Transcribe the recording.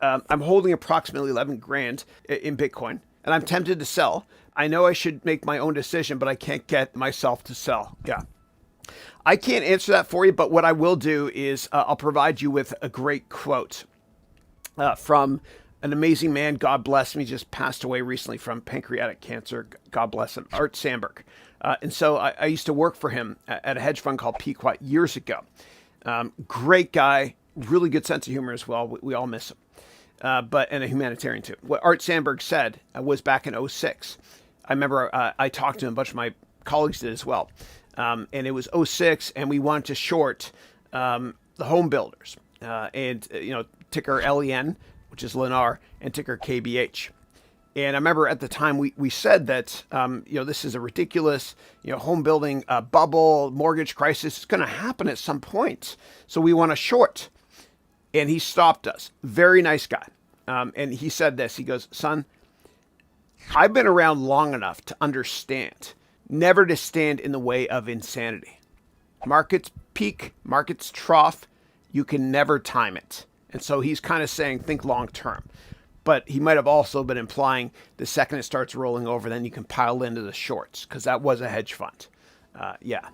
I'm holding approximately 11 grand in Bitcoin, and I'm tempted to sell. I know I should make my own decision, but I can't get myself to sell. Yeah. I can't answer that for you, but what I will do is I'll provide you with a great quote from an amazing man. God bless him. He just passed away recently from pancreatic cancer. God bless him. Art Sandberg. And so I used to work for him at a hedge fund called Pequot years ago. Great guy, really good sense of humor as well. We all miss him. And a humanitarian too. What Art Sandberg said was back in '06. I remember I talked to him, a bunch of my colleagues did as well. And it was '06, and we wanted to short the home builders. Ticker LEN, which is Lennar, and ticker KBH. And I remember at the time we said that, this is a ridiculous, home building bubble, mortgage crisis. It's going to happen at some point. So we want to short. And he stopped us. Very nice guy. And he said this. He goes, son, I've been around long enough to understand never to stand in the way of insanity. Markets peak, markets trough. You can never time it. And so he's kind of saying think long term. But he might have also been implying the second it starts rolling over, then you can pile into the shorts because that was a hedge fund. Yeah.